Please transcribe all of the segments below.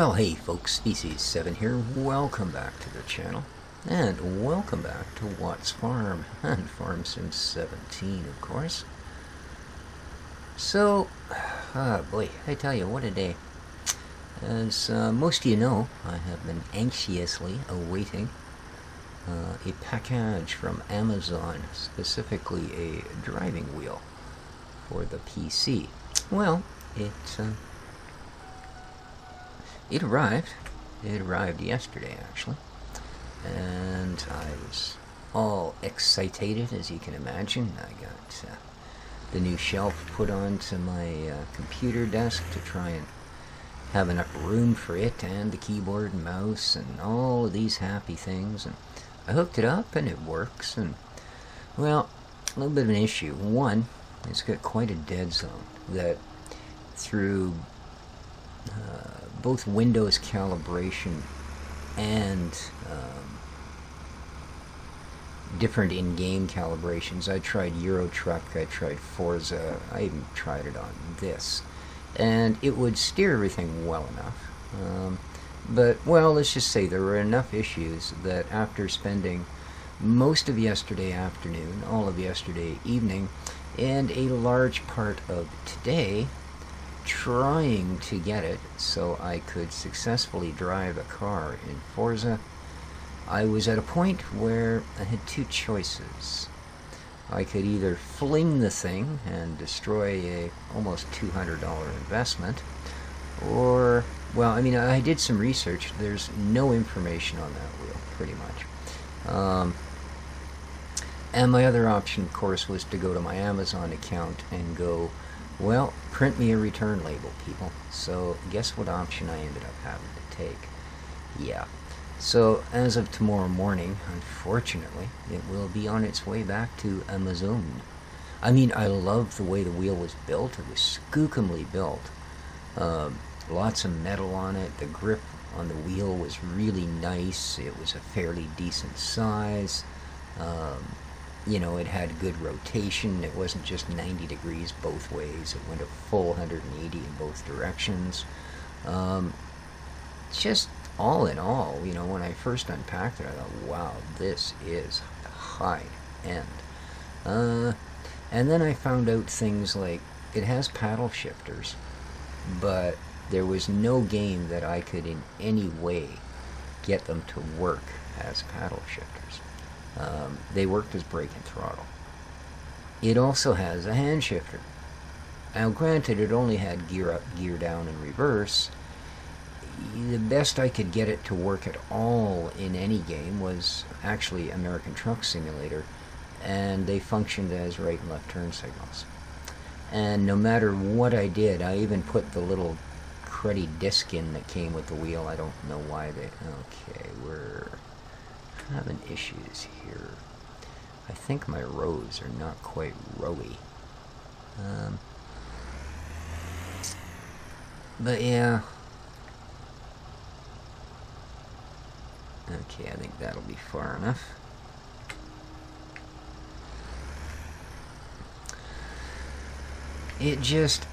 Well, hey folks, Species7 here. Welcome back to the channel. And welcome back to Watts Farm, and Farm Sim 17, of course. So, boy, I tell you, what a day. As most of you know, I have been anxiously awaiting a package from Amazon, specifically a driving wheel for the PC. Well, it arrived. It arrived yesterday, actually. And I was all excited, as you can imagine. I got the new shelf put onto my computer desk to try and have enough room for it, and the keyboard and mouse and all of these happy things. And I hooked it up and it works. And, well, a little bit of an issue. One, it's got quite a dead zone that through both Windows calibration and different in-game calibrations. I tried Euro Truck, I tried Forza, I even tried it on this, and it would steer everything well enough. But, well, let's just say there were enough issues that after spending most of yesterday afternoon, all of yesterday evening, and a large part of today trying to get it so I could successfully drive a car in Forza, I was at a point where I had two choices. I could either fling the thing and destroy a almost $200 investment, or, well, I mean, I did some research. There's no information on that wheel, pretty much. And my other option, of course, was to go to my Amazon account and go, well, print me a return label, people. So guess what option I ended up having to take? Yeah. So as of tomorrow morning, unfortunately, it will be on its way back to Amazon. I mean, I love the way the wheel was built. It was skookumly built. Lots of metal on it. The grip on the wheel was really nice. It was a fairly decent size. You know, it had good rotation. It wasn't just 90 degrees both ways. It went a full 180 in both directions. Just all in all, you know, when I first unpacked it, I thought, wow, this is high end. And then I found out things like it has paddle shifters, but there was no game that I could in any way get them to work as paddle shifters. They worked as brake and throttle. It also has a hand shifter. Now, granted, it only had gear up, gear down, and reverse. The best I could get it to work at all in any game was actually American Truck Simulator, and they functioned as right and left turn signals. And no matter what I did, I even put the little cruddy disc in that came with the wheel. I don't know why they... Okay, we're having issues here. I think my rows are not quite rowy. But yeah. Okay, I think that'll be far enough. It just...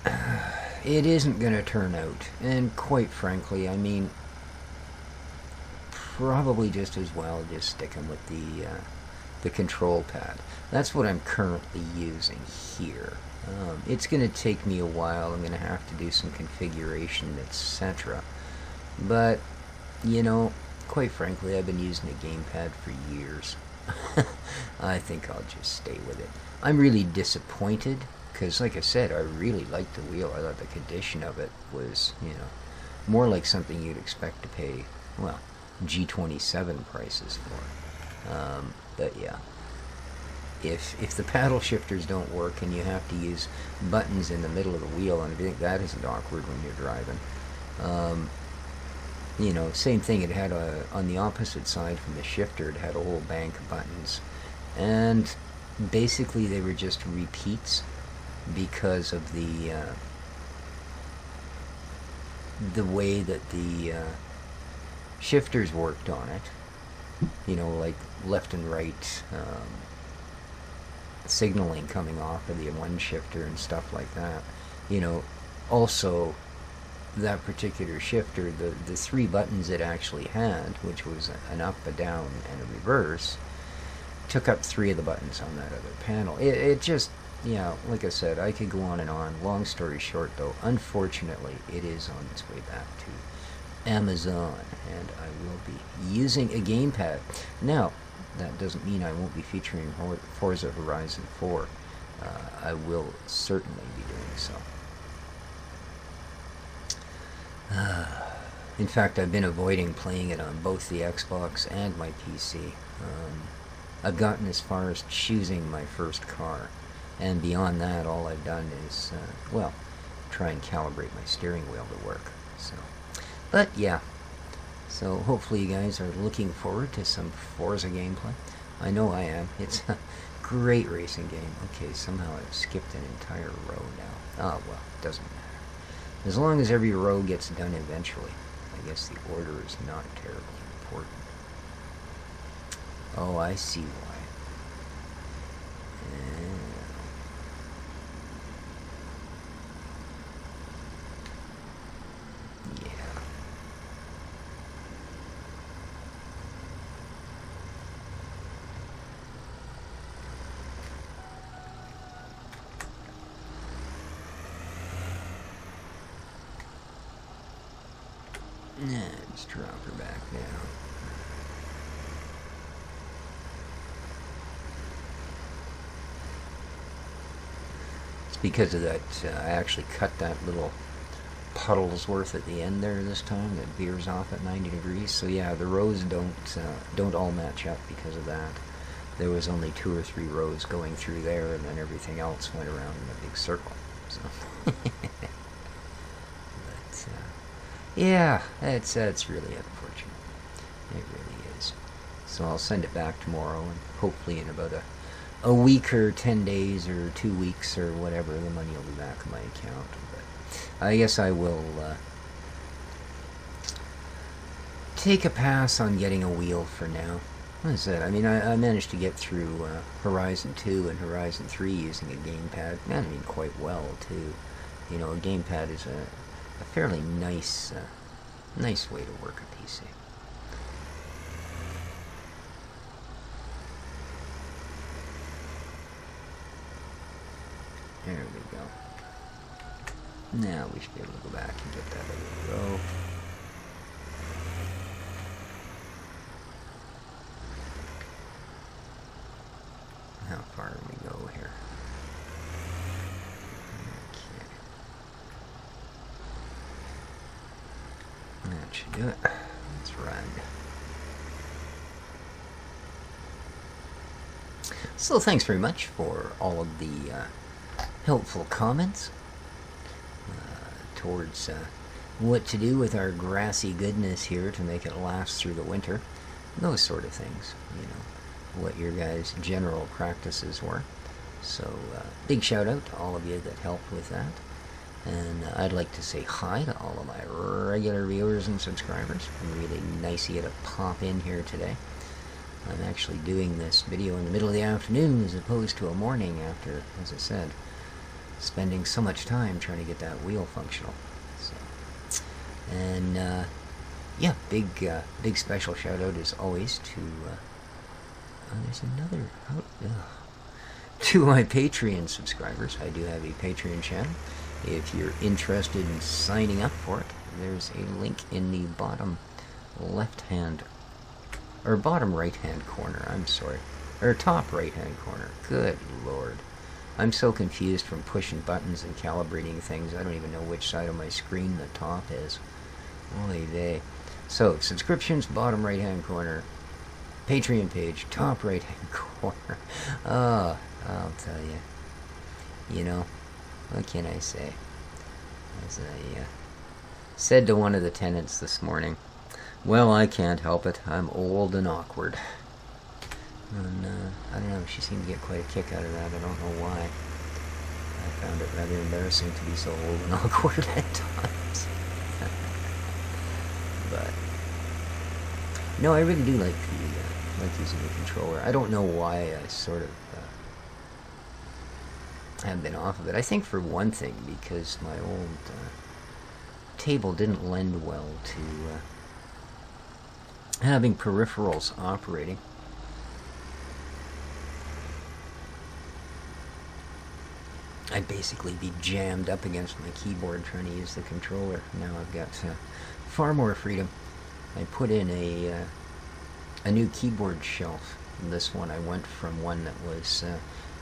it isn't going to turn out. And quite frankly, I mean, probably just as well just sticking with the control pad. That's what I'm currently using here. It's going to take me a while. I'm going to have to do some configuration, etc. But, you know, quite frankly, I've been using a gamepad for years. I think I'll just stay with it. I'm really disappointed because, like I said, I really liked the wheel. I thought the condition of it was, you know, more like something you'd expect to pay, well, G27 prices for. But yeah, if the paddle shifters don't work and you have to use buttons in the middle of the wheel, and I think that isn't awkward when you're driving. You know, same thing, it had on the opposite side from the shifter, it had a whole bank of buttons. And basically they were just repeats because of the way that the shifters worked on it. You know, like left and right signaling coming off of the one shifter and stuff like that. You know, also that particular shifter, the three buttons it actually had, which was an up, a down, and a reverse, took up three of the buttons on that other panel. It just, yeah, like I said, I could go on and on. Long story short, though, unfortunately, it is on its way back to Amazon, and I will be using a gamepad. Now, that doesn't mean I won't be featuring Forza Horizon 4. I will certainly be doing so. In fact, I've been avoiding playing it on both the Xbox and my PC. I've gotten as far as choosing my first car, and beyond that, all I've done is, well, try and calibrate my steering wheel to work. So, but yeah, so hopefully you guys are looking forward to some Forza gameplay. I know I am. It's a great racing game. Okay, somehow I've skipped an entire row now. Oh, well, it doesn't matter. As long as every row gets done eventually. I guess the order is not terribly important. Oh, I see why. Yeah. Just drop her back down. It's because of that, I actually cut that little puddle's worth at the end there this time that veers off at 90 degrees. So yeah, the rows don't all match up because of that. There was only 2 or 3 rows going through there, and then everything else went around in a big circle. So yeah, it's really unfortunate. It really is. So I'll send it back tomorrow, and hopefully in about a week or 10 days or 2 weeks or whatever, the money will be back in my account. But I guess I will take a pass on getting a wheel for now. What is that? I mean, I managed to get through Horizon 2 and Horizon 3 using a gamepad. I mean, quite well, too. You know, a gamepad is a fairly nice way to work a PC. There we go. Now we should be able to go back and get that other row. How far do we go here? That should do it. Let's run. So thanks very much for all of the helpful comments towards what to do with our grassy goodness here to make it last through the winter. Those sort of things, you know, what your guys' general practices were. So big shout out to all of you that helped with that. And I'd like to say hi to all of my regular viewers and subscribers. Really nice of you to pop in here today. I'm actually doing this video in the middle of the afternoon as opposed to a morning after, as I said, spending so much time trying to get that wheel functional. So, and yeah, big special shout out as always to there's another to my Patreon subscribers. I do have a Patreon channel. If you're interested in signing up for it, there's a link in the bottom left-hand, or bottom right-hand corner, I'm sorry, or top right-hand corner. Good Lord. I'm so confused from pushing buttons and calibrating things, I don't even know which side of my screen the top is. Oy vey. So, subscriptions, bottom right-hand corner. Patreon page, top right-hand corner. Oh, I'll tell you. You know, what can I say? As I said to one of the tenants this morning, well, I can't help it. I'm old and awkward. And, I don't know, she seemed to get quite a kick out of that. I don't know why. I found it rather embarrassing to be so old and awkward at times. But, no, I really do like using the controller. I don't know why I sort of have been off of it. I think for one thing, because my old table didn't lend well to having peripherals operating. I'd basically be jammed up against my keyboard trying to use the controller. Now I've got far more freedom. I put in a new keyboard shelf. This one, I went from one that was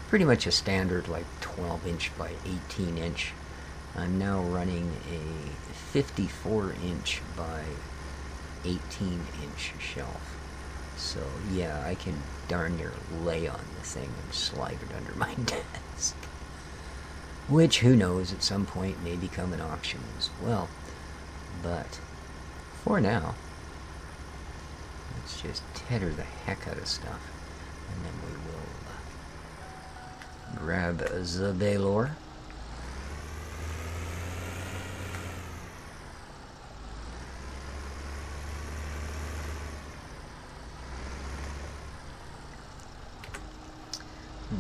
pretty much a standard, like 12-inch by 18-inch. I'm now running a 54-inch by 18-inch shelf. So yeah, I can darn near lay on the thing and slide it under my desk. Which, who knows, at some point may become an option as well. But for now, let's just tether the heck out of stuff, and then we will grab the Valor.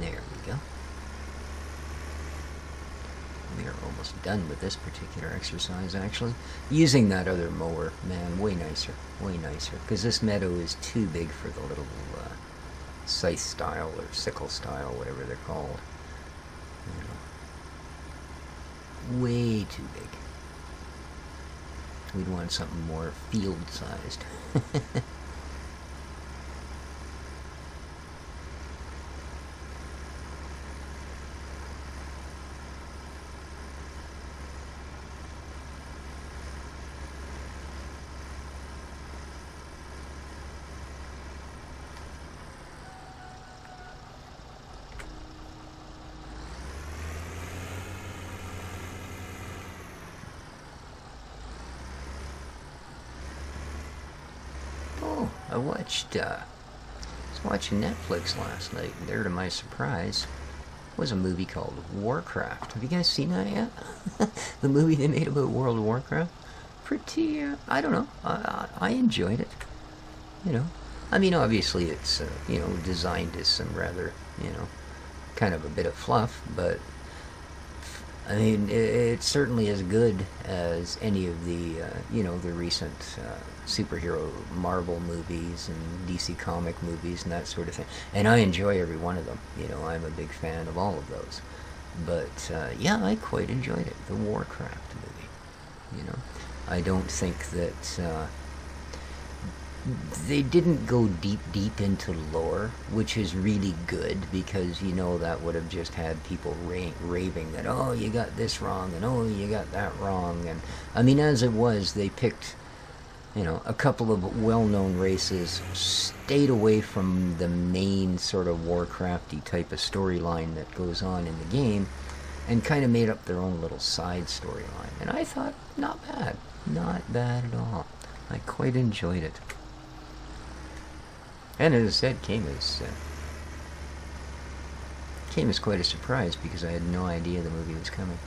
There we go. We are almost done with this particular exercise, actually. Using that other mower, man, way nicer, because this meadow is too big for the little scythe style or sickle style, whatever they're called. You know, way too big. We'd want something more field-sized. I was watching Netflix last night, and there, to my surprise, was a movie called Warcraft. Have you guys seen that yet? The movie they made about World of Warcraft? Pretty, I don't know, I enjoyed it. You know, I mean, obviously it's, you know, designed as some rather, you know, kind of a bit of fluff, but I mean, it's certainly as good as any of the, you know, the recent superhero Marvel movies and DC comic movies and that sort of thing. And I enjoy every one of them. You know, I'm a big fan of all of those. But, yeah, I quite enjoyed it. The Warcraft movie. You know, I don't think that they didn't go deep into lore, which is really good, because, you know, that would have just had people raving that, oh, you got this wrong, and oh, you got that wrong. And I mean, as it was, they picked, you know, a couple of well-known races, stayed away from the main sort of Warcrafty type of storyline that goes on in the game, and kind of made up their own little side storyline. And I thought, not bad at all. I quite enjoyed it. And as I said, came as quite a surprise, because I had no idea the movie was coming.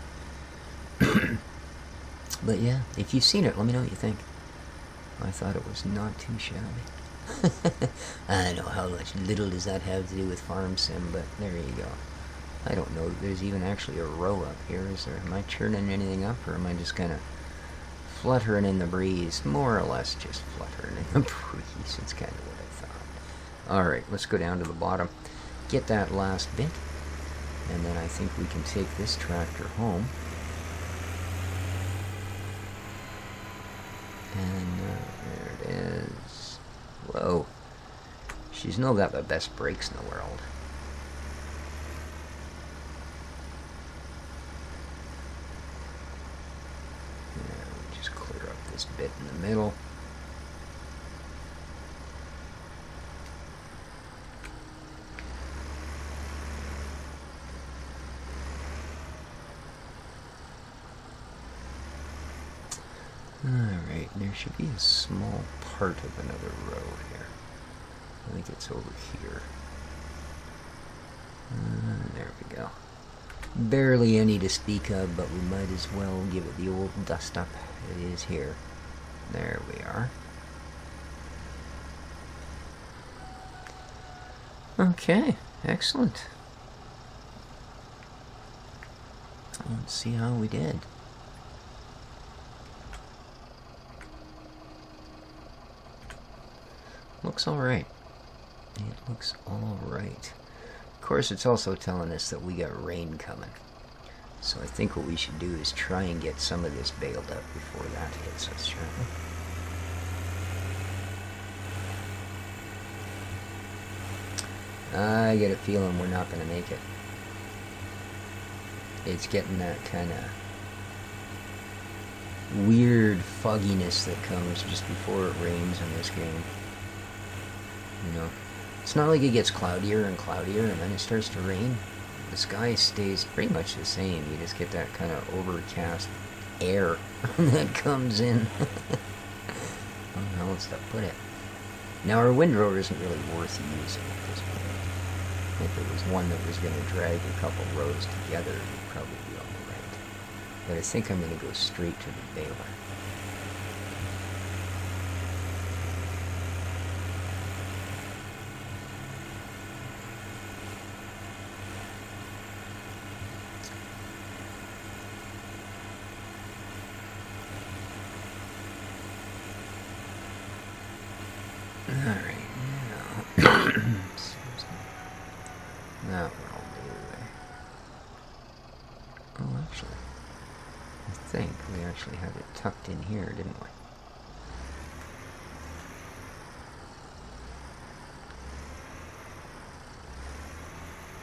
But yeah, if you've seen it, let me know what you think. I thought it was not too shabby. I don't know how little does that have to do with Farm Sim, but there you go. I don't know that there's even actually a row up here, is there? Am I churning anything up, or am I just kind of fluttering in the breeze? More or less just fluttering in the breeze. It's kind of what I thought. Alright, let's go down to the bottom, get that last bit, and then I think we can take this tractor home. And there it is. Whoa. She's no got the best brakes in the world. Yeah, we'll just clear up this bit in the middle. Alright, there should be a small part of another row here. I think it's over here. There we go. Barely any to speak of, but we might as well give it the old dust up. It is here. There we are. Okay, excellent. Let's see how we did. looks alright. It looks alright. Of course, it's also telling us that we got rain coming. So I think what we should do is try and get some of this bailed up before that hits us, shall we? I get a feeling we're not going to make it. It's getting that kind of weird fogginess that comes just before it rains in this game. You know, it's not like it gets cloudier and cloudier and then it starts to rain. The sky stays pretty much the same. You just get that kind of overcast air that comes in. I don't know how else to put it. Now, our windrower isn't really worth using at this point. If it was one that was going to drag a couple rows together, it would probably be all right. But I think I'm going to go straight to the baler. That will do. Oh, actually, I think we actually have it tucked in here, didn't we?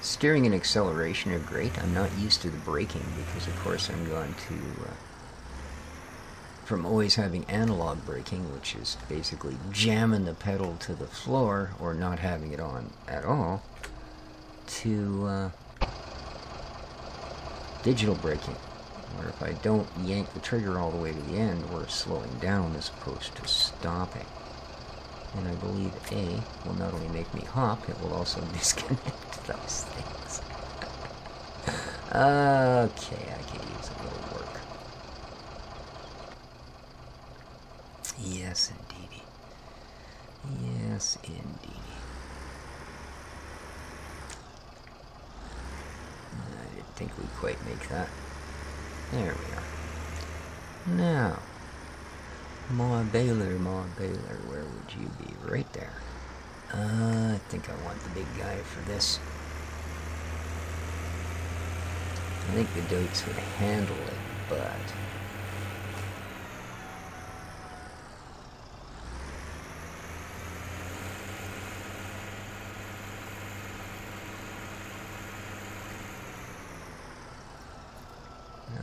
Steering and acceleration are great. I'm not used to the braking because, of course, I'm going to, from always having analog braking, which is basically jamming the pedal to the floor or not having it on at all, to digital braking, where if I don't yank the trigger all the way to the end, we're slowing down as opposed to stopping. And I believe A will not only make me hop, it will also disconnect those things. Okay, I could use a little work. Yes, indeedy. Yes, indeedy. I didn't think we'd quite make that. There we are. Now, my baler, where would you be? Right there. I think I want the big guy for this. I think the Dotes would handle it, but...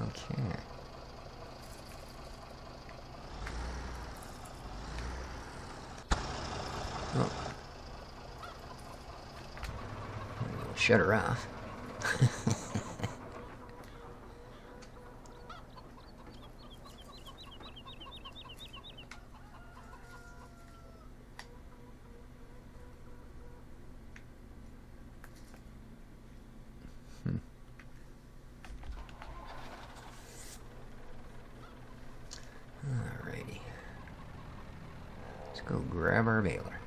Okay. Oh. We'll shut her off. Alrighty. Let's go grab our baler.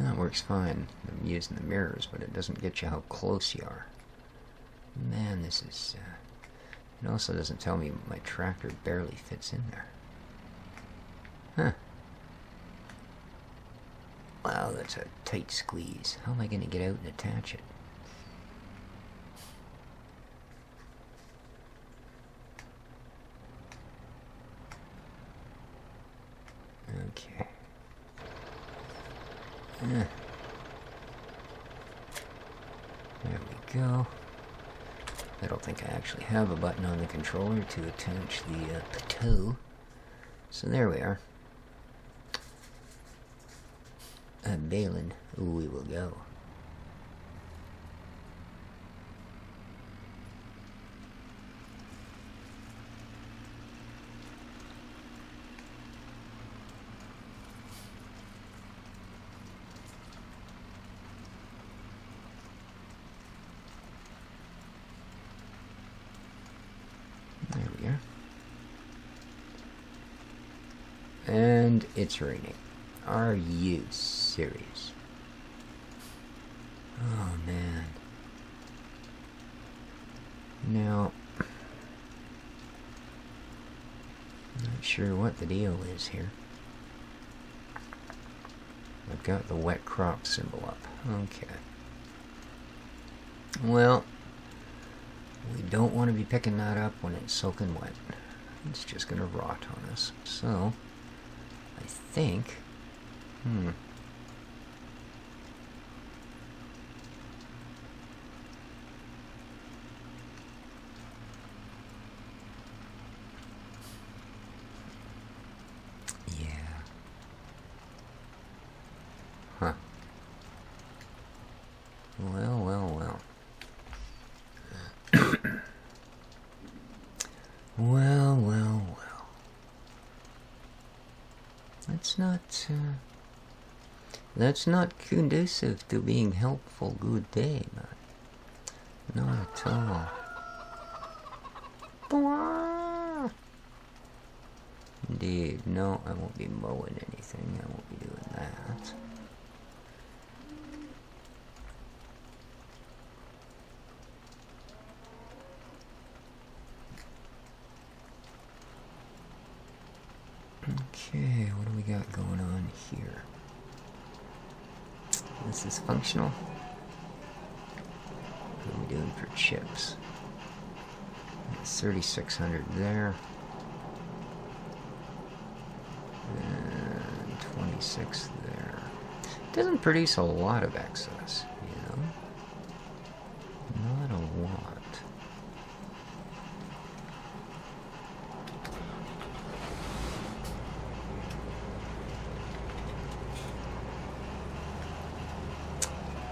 That works fine. I'm using the mirrors, but it doesn't get you how close you are. Man, this is... it also doesn't tell me my tractor barely fits in there. Huh. Wow, that's a tight squeeze. How am I going to get out and attach it? Okay. There we go. I don't think I actually have a button on the controller to attach the plateau. So there we are. Balin, we will go. And it's raining. Are you serious? Oh, man. Now, not sure what the deal is here. I've got the wet crop symbol up. Okay. Well, we don't want to be picking that up when it's soaking wet. It's just going to rot on us. So, I think... Huh. Well, well, well. Well, well, well. That's not conducive to being helpful good day, man. Not at all. Indeed, no, I won't be mowing anything. I won't be doing that. Okay, what do we got going on here? This is functional. What are we doing for chips? 3,600 there. And 26 there. Doesn't produce a lot of excess, you know? Not a lot.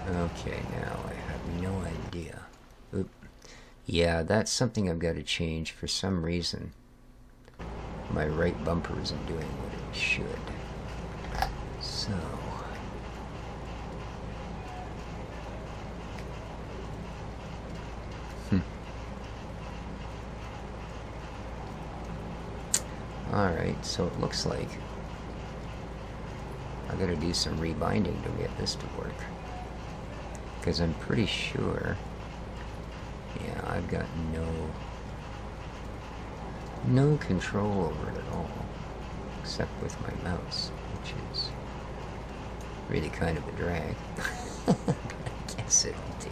Okay, now I have no idea. Oop. Yeah, that's something I've got to change. For some reason, my right bumper isn't doing what it should. So... Alright, so it looks like I gotta do some rebinding to get this to work. Because I'm pretty sure, yeah, I've got no control over it at all, except with my mouse, which is really kind of a drag. I guess it'll do.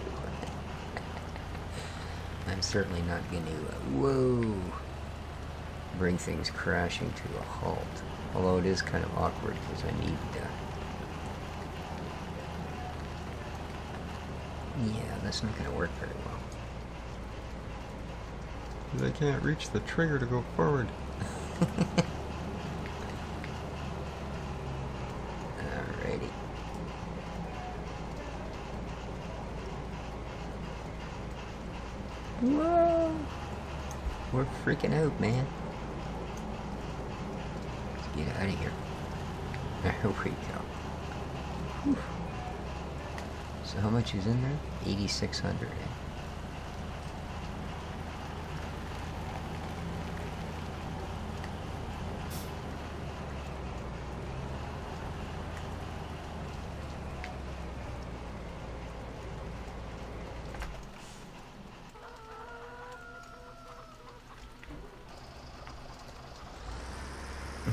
I'm certainly not going to, bring things crashing to a halt. Although it is kind of awkward because I need yeah, that's not going to work very well. Because I can't reach the trigger to go forward. Alrighty. Whoa! We're freaking out, man. Let's get out of here. There we go. Whew. So how much is in there? 8,600.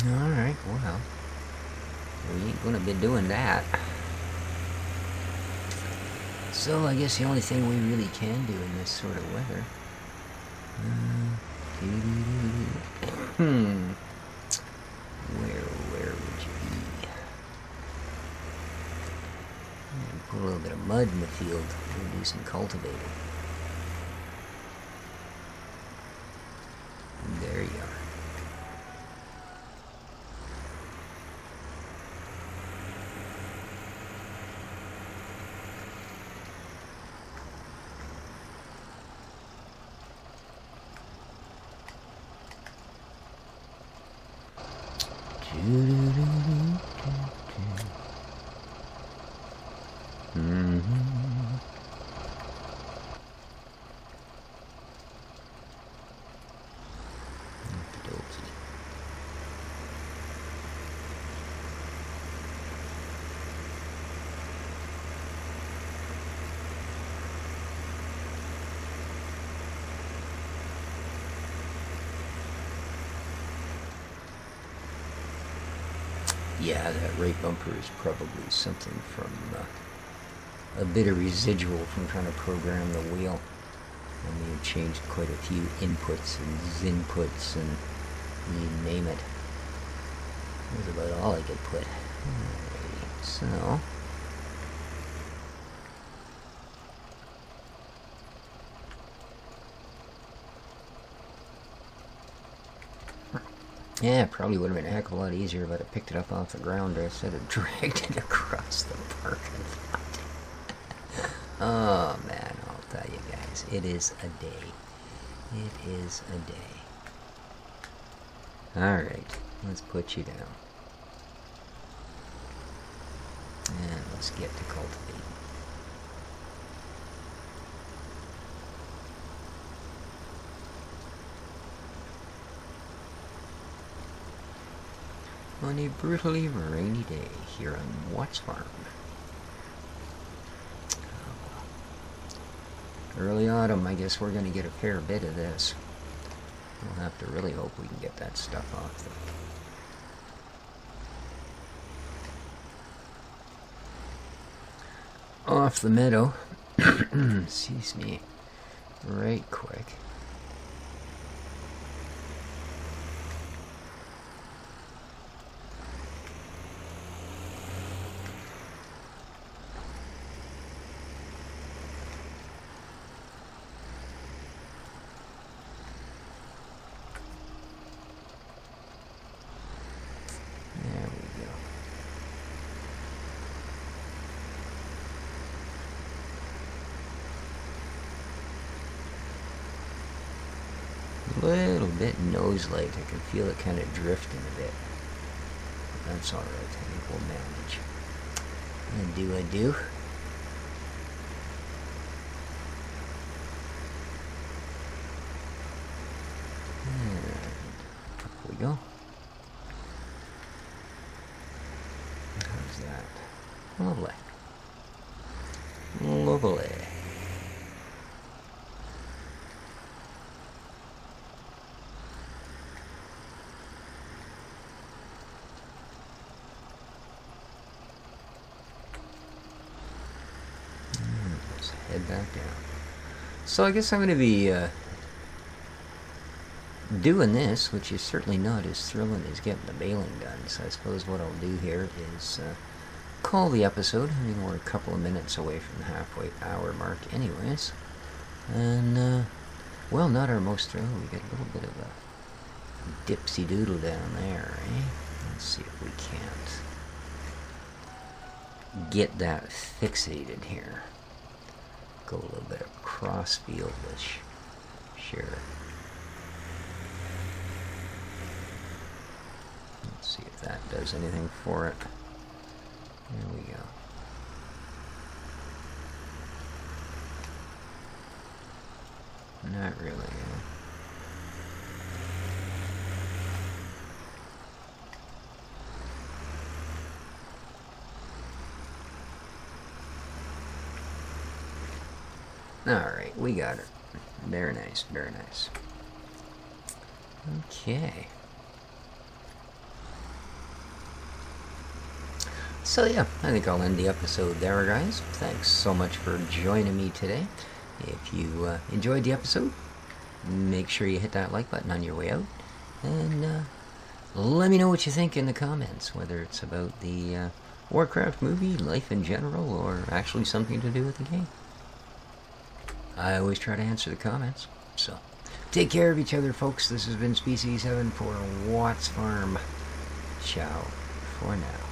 Alright, well, we ain't gonna be doing that. So I guess the only thing we really can do in this sort of weather. Where would you be? Put a little bit of mud in the field. We'll do some cultivating. There you are. Yeah, that right bumper is probably something from a bit of residual from trying to program the wheel. And you changed quite a few inputs and zinputs and you name it. That was about all I could put. Alrighty, so... Yeah, it probably would have been a heck of a lot easier if I'd have picked it up off the ground instead of dragged it across the parking lot. Oh man, I'll tell you guys, it is a day. It is a day. Alright, let's put you down. And let's get to cultivating. On a brutally rainy day here on Watts Farm. Early autumn, I guess we're going to get a fair bit of this. We'll have to really hope we can get that stuff off the meadow. Excuse me. Right quick. Little bit nose-like. I can feel it kind of drifting a bit. But that's alright. I think we'll manage. I do. And up we go. How's that? Lovely. Lovely. Head back down. So I guess I'm going to be doing this, which is certainly not as thrilling as getting the baling done. So I suppose what I'll do here is call the episode. I mean, we're a couple of minutes away from the halfway hour mark anyways. And, well, not our most thrilling. We got a little bit of a dipsy doodle down there, eh? Let's see if we can't get that fixated here. Go a little bit of cross-field-ish. Sure. Let's see if that does anything for it. There we go. Not really, Alright, we got it. Very nice, very nice. Okay. So yeah, I think I'll end the episode there, guys. Thanks so much for joining me today. If you enjoyed the episode, make sure you hit that like button on your way out. And let me know what you think in the comments, whether it's about the Warcraft movie, life in general, or actually something to do with the game. I always try to answer the comments. So, take care of each other, folks. This has been Species 7 for Watts Farm. Ciao for now.